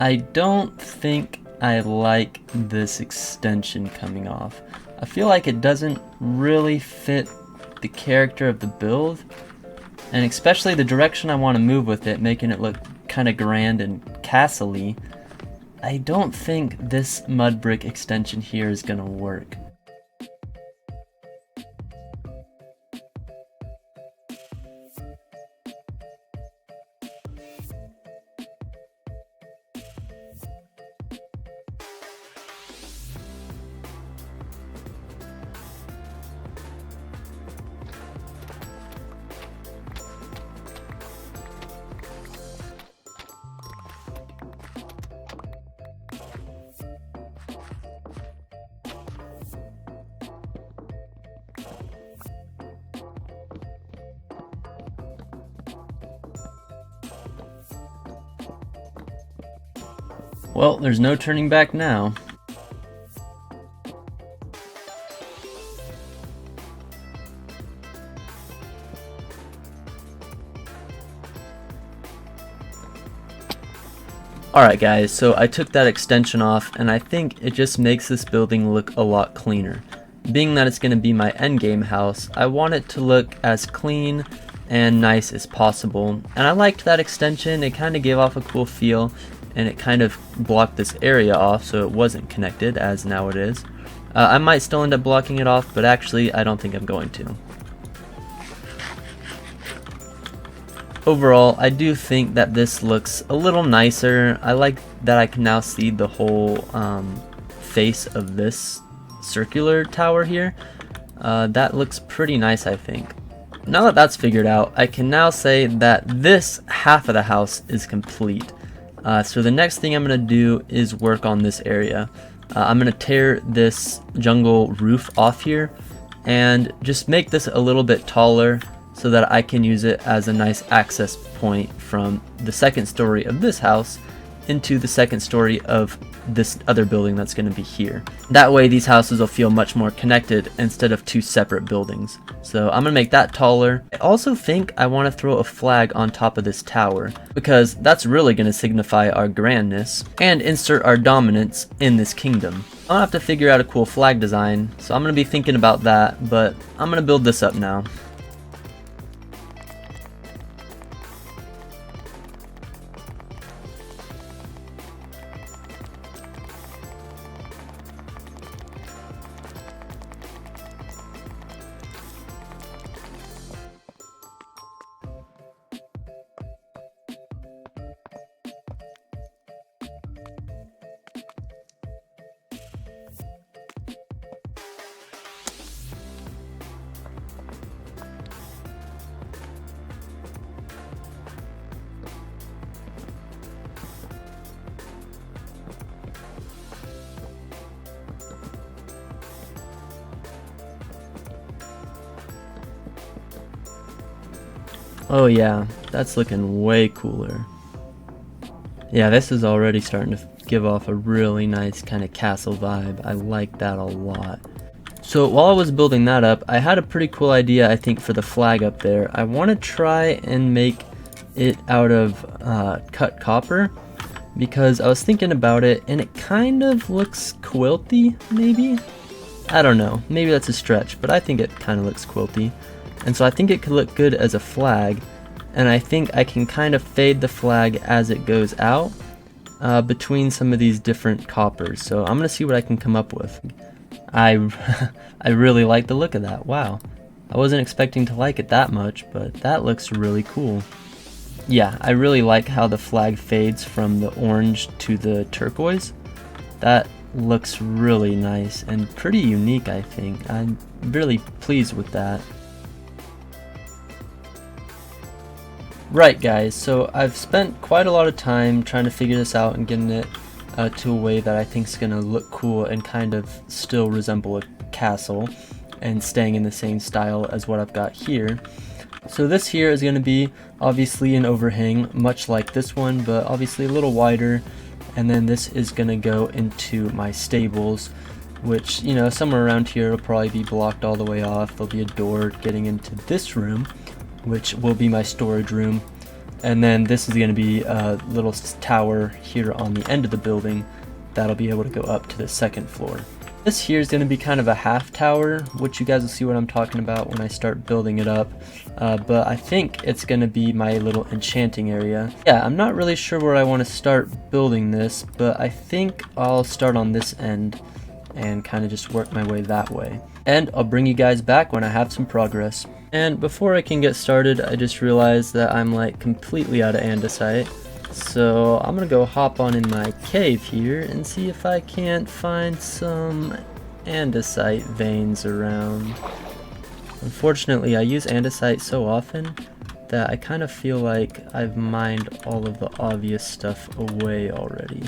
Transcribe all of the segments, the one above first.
I don't think I like this extension coming off. I feel like it doesn't really fit the character of the build, and especially the direction I want to move with it, making it look kind of grand and castle-y. I don't think this mud brick extension here is gonna work. Well, there's no turning back now. Alright guys, so I took that extension off and I think it just makes this building look a lot cleaner. Being that it's going to be my endgame house, I want it to look as clean and nice as possible. And I liked that extension, it kind of gave off a cool feel and it kind of blocked this area off so it wasn't connected as now it is. I might still end up blocking it off, but actually I don't think I'm going to. Overall, I do think that this looks a little nicer. I like that I can now see the whole face of this circular tower here. That looks pretty nice, I think. Now that that's figured out, I can now say that this half of the house is complete. So the next thing I'm going to do is work on this area. I'm going to tear this jungle roof off here and just make this a little bit taller so that I can use it as a nice access point from the second story of this house into the second story of this other building that's going to be here. That way these houses will feel much more connected instead of two separate buildings. So I'm going to make that taller. I also think I want to throw a flag on top of this tower because that's really going to signify our grandness and insert our dominance in this kingdom. I'll have to figure out a cool flag design, so I'm going to be thinking about that, but I'm going to build this up now. Oh yeah, that's looking way cooler. Yeah, this is already starting to give off a really nice kind of castle vibe. I like that a lot. So while I was building that up, I had a pretty cool idea I think for the flag up there. I want to try and make it out of cut copper because I was thinking about it and it kind of looks quilty maybe? I don't know, maybe that's a stretch, but I think it kind of looks quilty. And so I think it could look good as a flag, and I think I can kind of fade the flag as it goes out between some of these different coppers. So I'm gonna see what I can come up with. I really like the look of that. Wow, I wasn't expecting to like it that much, but that looks really cool. Yeah, I really like how the flag fades from the orange to the turquoise. That looks really nice and pretty unique, I think. I'm really pleased with that. Right guys, so I've spent quite a lot of time trying to figure this out and getting it to a way that I think is going to look cool and kind of still resemble a castle and staying in the same style as what I've got here. So this here is going to be obviously an overhang, much like this one, but obviously a little wider, and then this is going to go into my stables, which, you know, somewhere around here will probably be blocked all the way off. There'll be a door getting into this room, which will be my storage room. And then this is going to be a little tower here on the end of the building that'll be able to go up to the second floor. This here is going to be kind of a half tower, which you guys will see what I'm talking about when I start building it up. But I think it's going to be my little enchanting area. Yeah, I'm not really sure where I want to start building this, but I think I'll start on this end and kind of just work my way that way. And I'll bring you guys back when I have some progress. And before I can get started, I just realized that I'm like completely out of andesite. So I'm gonna go hop on in my cave here and see if I can't find some andesite veins around. Unfortunately, I use andesite so often that I kind of feel like I've mined all of the obvious stuff away already.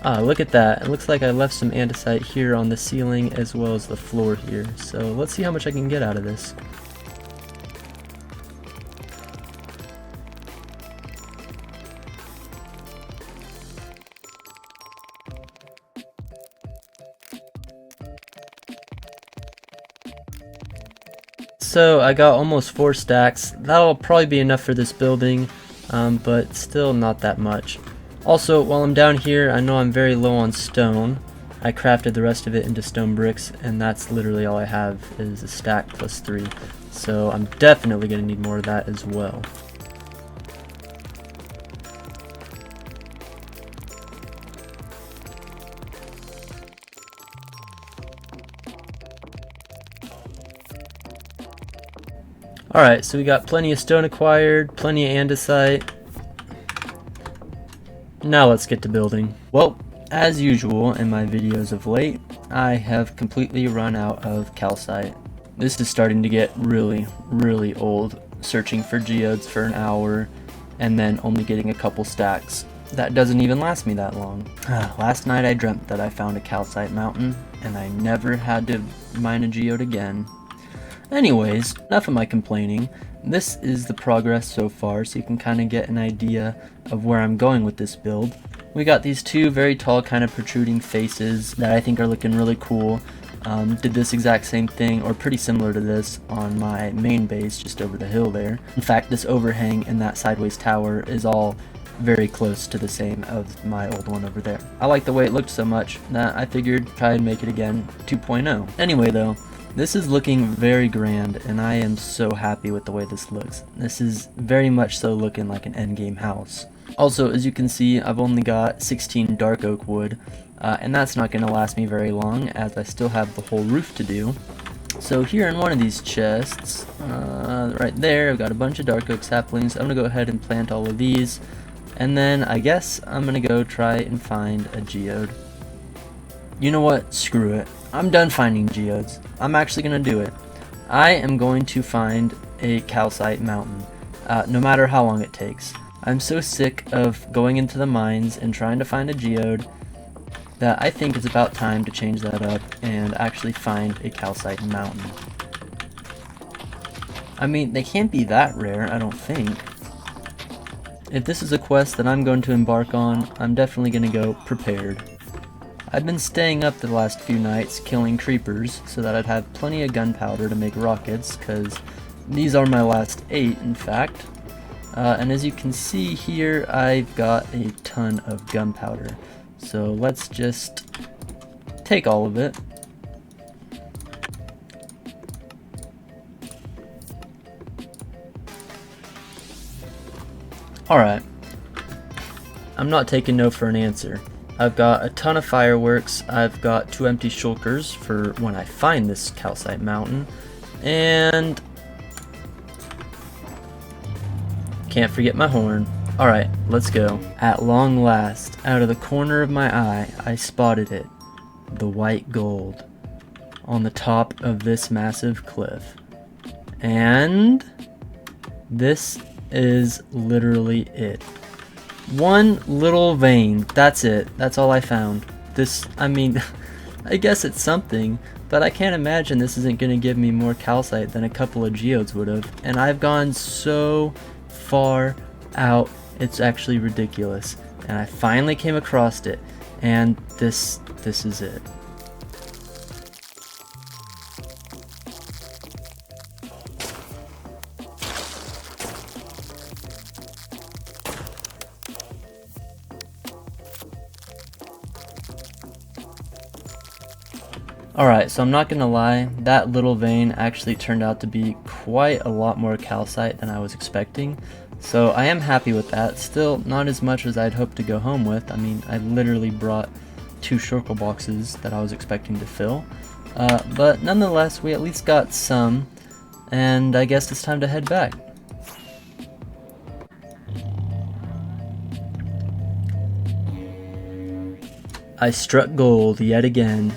Ah, look at that. It looks like I left some andesite here on the ceiling as well as the floor here. So let's see how much I can get out of this. So I got almost 4 stacks. That'll probably be enough for this building, but still not that much. Also, while I'm down here, I know I'm very low on stone. I crafted the rest of it into stone bricks, and that's literally all I have is a stack plus 3. So I'm definitely going to need more of that as well. Alright, so we got plenty of stone acquired, plenty of andesite. Now let's get to building. Well, as usual in my videos of late, I have completely run out of calcite. This is starting to get really old, searching for geodes for an hour and then only getting a couple stacks. That doesn't even last me that long. Last night I dreamt that I found a calcite mountain and I never had to mine a geode again. Anyways, enough of my complaining. This is the progress so far, so you can kind of get an idea of where I'm going with this build. We got these 2 very tall kind of protruding faces that I think are looking really cool. Did this exact same thing, or pretty similar to this, on my main base just over the hill there. In fact, this overhang in that sideways tower is all very close to the same of my old one over there. I like the way it looked so much that I figured try and make it again 2.0. Anyway though, this is looking very grand, and I am so happy with the way this looks. This is very much so looking like an endgame house. Also, as you can see, I've only got 16 dark oak wood, and that's not going to last me very long, as I still have the whole roof to do. So here in one of these chests, right there, I've got a bunch of dark oak saplings. I'm going to go ahead and plant all of these, and then I guess I'm going to go try and find a geode. You know what? Screw it. I'm done finding geodes. I'm actually going to do it. I am going to find a calcite mountain, no matter how long it takes. I'm so sick of going into the mines and trying to find a geode that I think it's about time to change that up and actually find a calcite mountain. I mean, they can't be that rare, I don't think. If this is a quest that I'm going to embark on, I'm definitely going to go prepared. I've been staying up the last few nights killing creepers so that I'd have plenty of gunpowder to make rockets, because these are my last 8 in fact. And as you can see here, I've got a ton of gunpowder. So let's just take all of it. Alright. I'm not taking no for an answer. I've got a ton of fireworks, I've got 2 empty shulkers for when I find this calcite mountain, and can't forget my horn. Alright, let's go. At long last, out of the corner of my eye, I spotted it. The white gold. On the top of this massive cliff. And this is literally it. One little vein, that's it. That's all I found. This, I mean, I guess it's something, but I can't imagine this isn't going to give me more calcite than a couple of geodes would have. And I've gone so far out, it's actually ridiculous. And I finally came across it, and this is it. Alright, so I'm not gonna lie, that little vein actually turned out to be quite a lot more calcite than I was expecting. So I am happy with that. Still not as much as I'd hoped to go home with. I mean, I literally brought 2 shulker boxes that I was expecting to fill. But nonetheless, we at least got some, and I guess it's time to head back. I struck gold yet again.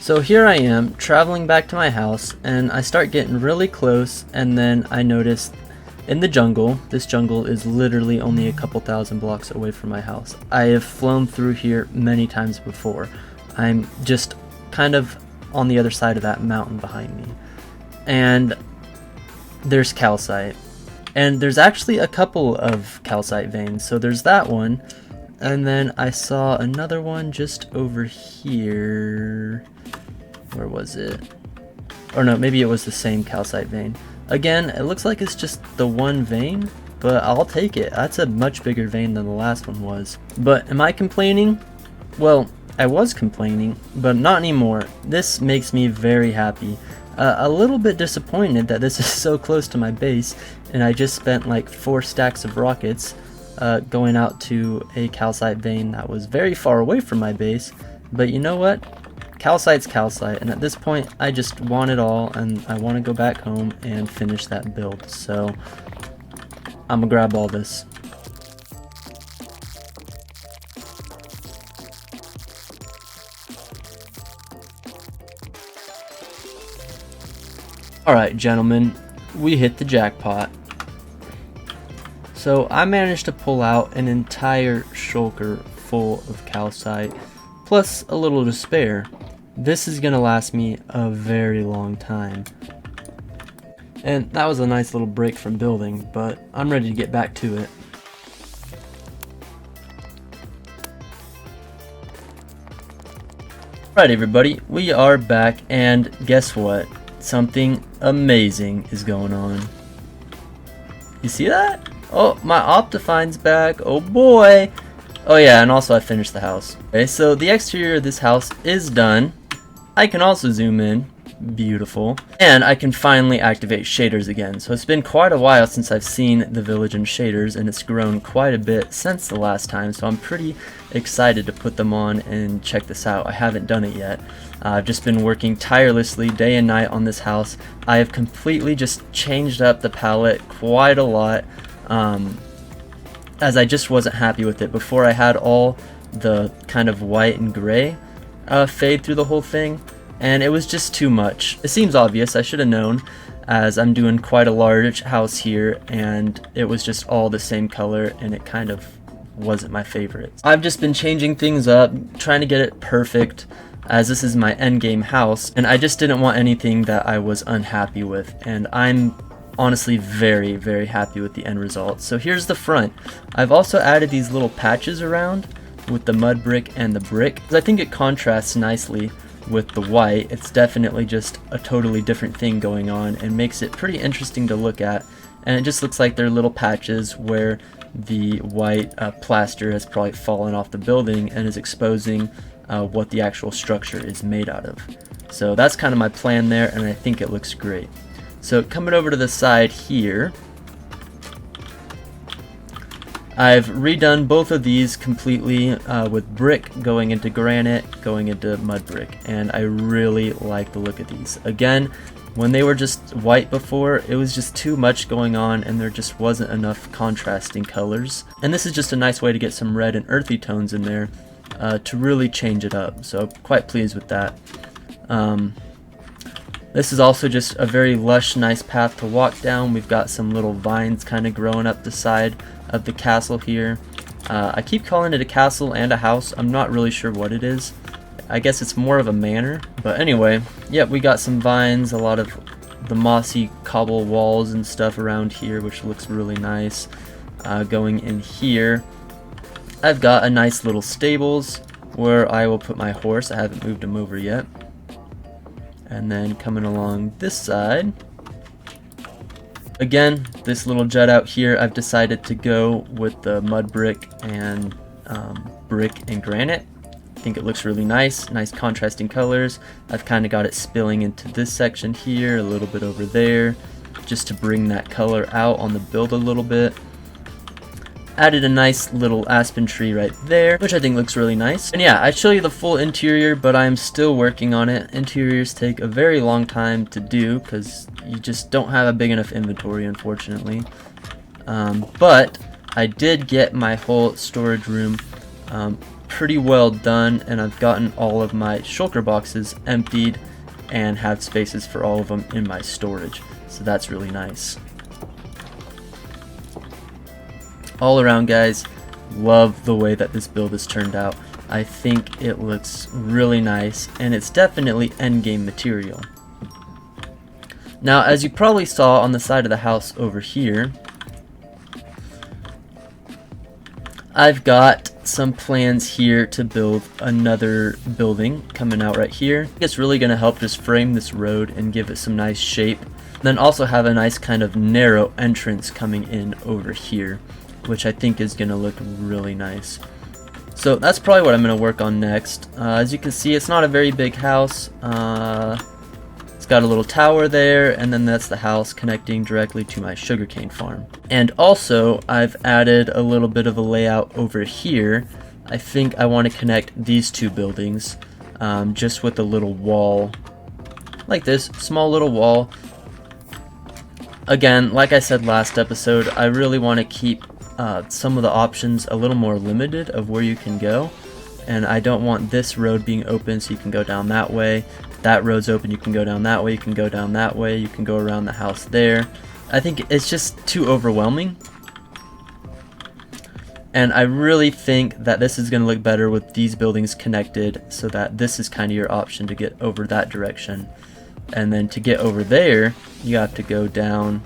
So here I am, traveling back to my house, and I start getting really close, and then I notice in the jungle, this jungle is literally only a couple thousand blocks away from my house. I have flown through here many times before. I'm just kind of on the other side of that mountain behind me. And there's calcite. And there's actually a couple of calcite veins. So there's that one, and then I saw another one just over here. Where was it? Or no, maybe it was the same calcite vein. Again, it looks like it's just the one vein, but I'll take it. That's a much bigger vein than the last one was. But am I complaining? Well, I was complaining, but not anymore. This makes me very happy. A little bit disappointed that this is so close to my base, and I just spent like 4 stacks of rockets going out to a calcite vein that was very far away from my base. But you know what? Calcite's calcite, and at this point I just want it all, and I want to go back home and finish that build. So I'm gonna grab all this. Alright gentlemen, we hit the jackpot. So I managed to pull out an entire shulker full of calcite, plus a little to spare. This is gonna last me a very long time. And that was a nice little break from building, but I'm ready to get back to it. Alright everybody, we are back, and guess what? Something amazing is going on. You see that? Oh, my Optifine's back. Oh boy! Oh yeah, and also I finished the house. Okay, so the exterior of this house is done. I can also zoom in. Beautiful. And I can finally activate shaders again. So it's been quite a while since I've seen the village in shaders, and it's grown quite a bit since the last time, so I'm pretty excited to put them on and check this out. I haven't done it yet. I've just been working tirelessly day and night on this house. I have completely just changed up the palette quite a lot, as I just wasn't happy with it. Before I had all the kind of white and gray fade through the whole thing, and it was just too much. It seems obvious, I should have known, as I'm doing quite a large house here, and it was just all the same color, and it kind of wasn't my favorite. I've just been changing things up, trying to get it perfect, as this is my endgame house, and I just didn't want anything that I was unhappy with, and I'm honestly very, very happy with the end result. So here's the front. I've also added these little patches around with the mud brick and the brick, because I think it contrasts nicely with the white. It's definitely just a totally different thing going on and makes it pretty interesting to look at, and it just looks like they're little patches where the white plaster has probably fallen off the building and is exposing what the actual structure is made out of. So that's kind of my plan there, and I think it looks great. So coming over to the side here, I've redone both of these completely with brick going into granite, going into mud brick, and I really like the look of these. Again, when they were just white before, it was just too much going on and there just wasn't enough contrasting colors. And this is just a nice way to get some red and earthy tones in there to really change it up, so quite pleased with that. This is also just a very lush, nice path to walk down. We've got some little vines kind of growing up the side of the castle here. I keep calling it a castle and a house. I'm not really sure what it is. I guess it's more of a manor. But anyway, yeah, we got some vines, a lot of the mossy cobble walls and stuff around here, which looks really nice. Going in here, I've got a nice little stables where I will put my horse. I haven't moved him over yet. And then coming along this side, again, this little jut out here, I've decided to go with the mud brick and granite. I think it looks really nice contrasting colors. I've kind of got it spilling into this section here, a little bit over there, just to bring that color out on the build a little bit. Added a nice little aspen tree right there, which I think looks really nice. And yeah, I show you the full interior, but I'm still working on it. Interiors take a very long time to do because you just don't have a big enough inventory, unfortunately. But I did get my whole storage room pretty well done, and I've gotten all of my shulker boxes emptied and have spaces for all of them in my storage. So that's really nice. All around, guys, love the way that this build has turned out. I think it looks really nice, and it's definitely endgame material. Now, as you probably saw on the side of the house over here, I've got some plans here to build another building coming out right here. It's really going to help just frame this road and give it some nice shape. Then also have a nice kind of narrow entrance coming in over here, which I think is going to look really nice. So that's probably what I'm going to work on next. As you can see, it's not a very big house. It's got a little tower there, and then that's the house connecting directly to my sugarcane farm. And also, I've added a little bit of a layout over here. I think I want to connect these two buildings just with a little wall like this, small little wall. Again, like I said last episode, I really want to keep some of the options a little more limited of where you can go, and I don't want this road being open so you can go down that way. That road's open, you can go down that way, you can go down that way, you can go around the house there. I think it's just too overwhelming, and I really think that this is going to look better with these buildings connected, so that this is kind of your option to get over that direction. And then to get over there, you have to go down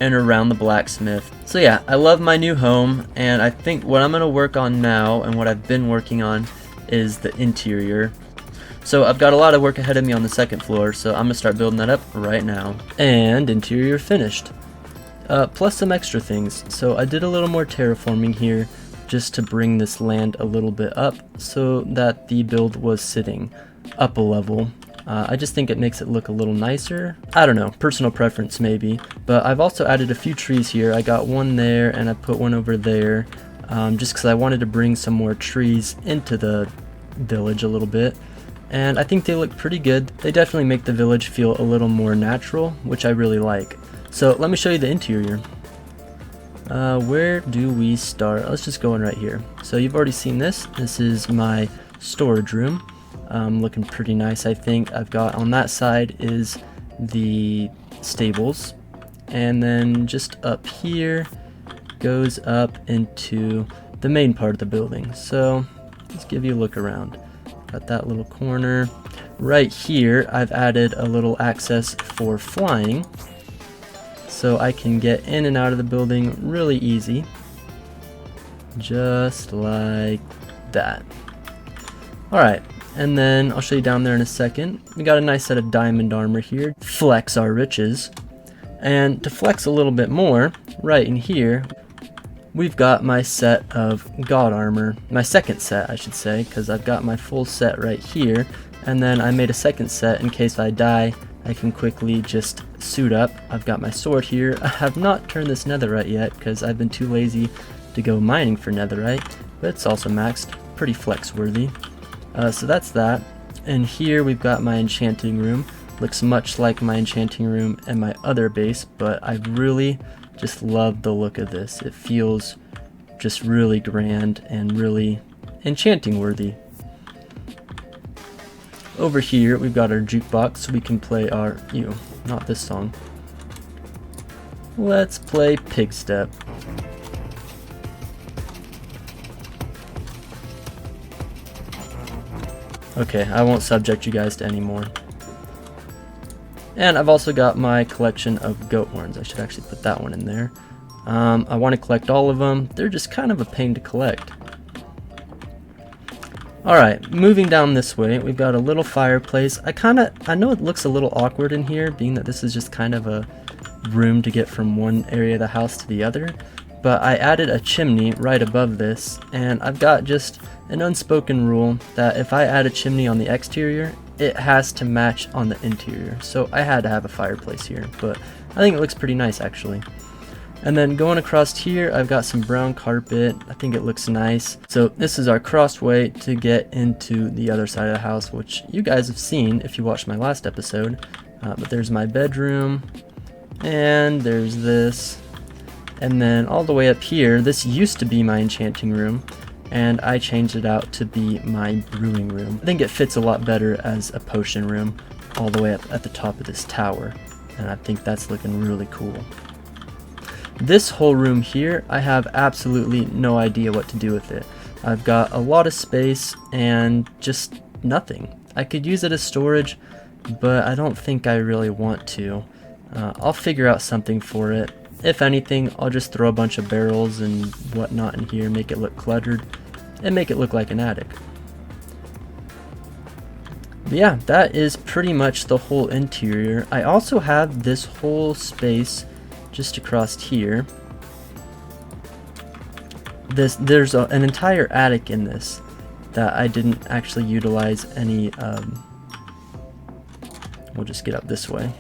and around the blacksmith. So yeah, I love my new home, and I think what I'm going to work on now, and what I've been working on, is the interior. So I've got a lot of work ahead of me on the second floor, so I'm going to start building that up right now. And interior finished. Plus some extra things. So I did a little more terraforming here, just to bring this land a little bit up, so that the build was sitting up a level. I just think it makes it look a little nicer. I don't know, personal preference maybe. But I've also added a few trees here. I got one there and I put one over there, just because I wanted to bring some more trees into the village a little bit. And I think they look pretty good. They definitely make the village feel a little more natural, which I really like. So let me show you the interior. Where do we start? Let's just go in right here. So you've already seen this. This is my storage room. Looking pretty nice, I think. I've got on that side is the stables, and then just up here goes up into the main part of the building. So let's give you a look around. Got that little corner. Right here I've added a little access for flying, so I can get in and out of the building really easy, just like that. Alright, and then I'll show you down there in a second. We got a nice set of diamond armor here. Flex our riches. And to flex a little bit more, right in here, we've got my set of god armor. My second set, I should say, because I've got my full set right here. And then I made a second set in case I die. I can quickly just suit up. I've got my sword here. I have not turned this netherite yet because I've been too lazy to go mining for netherite, but it's also maxed. Pretty flex worthy. So that's that. And here we've got my enchanting room. Looks much like my enchanting room and my other base, but I really just love the look of this. It feels just really grand and really enchanting worthy. Over here we've got our jukebox, so we can play our, not this song. Let's play Pig Step. Okay, I won't subject you guys to any more. And I've also got my collection of goat horns. I should actually put that one in there. I want to collect all of them. They're just kind of a pain to collect. Alright, moving down this way, we've got a little fireplace. I know it looks a little awkward in here, being that this is just kind of a room to get from one area of the house to the other, but I added a chimney right above this, and I've got just an unspoken rule that if I add a chimney on the exterior, it has to match on the interior. So I had to have a fireplace here, but I think it looks pretty nice actually. And then going across here, I've got some brown carpet. I think it looks nice. So this is our crossway to get into the other side of the house, which you guys have seen if you watched my last episode. But there's my bedroom, and there's this. And then all the way up here, this used to be my enchanting room, and I changed it out to be my brewing room. I think it fits a lot better as a potion room all the way up at the top of this tower, and I think that's looking really cool. This whole room here, I have absolutely no idea what to do with it. I've got a lot of space and just nothing. I could use it as storage, but I don't think I really want to. I'll figure out something for it. If anything, I'll just throw a bunch of barrels and whatnot in here, make it look cluttered, and make it look like an attic. But yeah, that is pretty much the whole interior. I also have this whole space just across here. There's an entire attic in this that I didn't actually utilize any. We'll just get up this way.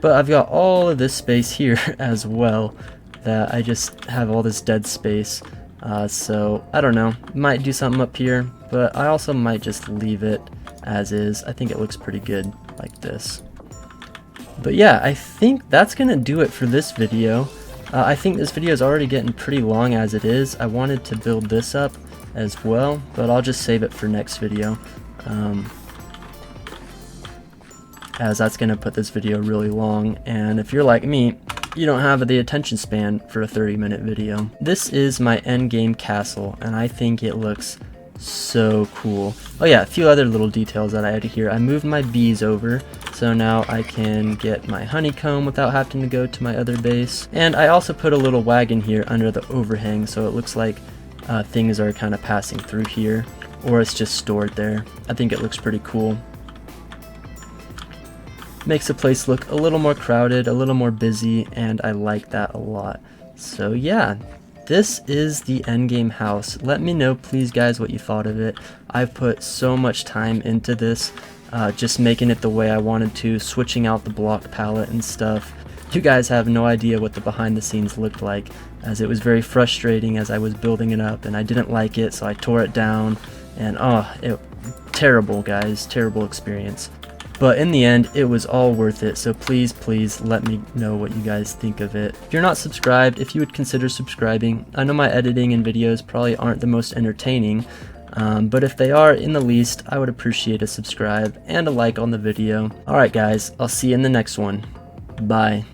But I've got all of this space here as well that I just have all this dead space. So I don't know, might do something up here, but I also might just leave it as is. I think it looks pretty good like this. But yeah, I think that's gonna do it for this video. I think this video is already getting pretty long as it is. I wanted to build this up as well, but I'll just save it for next video, as that's gonna put this video really long, and if you're like me, you don't have the attention span for a 30-minute video. This is my endgame castle, and I think it looks so cool. Oh yeah, a few other little details that I added here. I moved my bees over, so now I can get my honeycomb without having to go to my other base. And I also put a little wagon here under the overhang, so it looks like things are kind of passing through here, or it's just stored there. I think it looks pretty cool. Makes the place look a little more crowded, a little more busy, and I like that a lot. So yeah, this is the endgame house. Let me know, please guys, what you thought of it. I've put so much time into this, just making it the way I wanted to, switching out the block palette and stuff. You guys have no idea what the behind the scenes looked like, as it was very frustrating as I was building it up, and I didn't like it, so I tore it down, and terrible guys, terrible experience. But in the end, it was all worth it, so please let me know what you guys think of it. If you're not subscribed, if you would consider subscribing. I know my editing and videos probably aren't the most entertaining, but if they are in the least, I would appreciate a subscribe and a like on the video. Alright guys, I'll see you in the next one. Bye.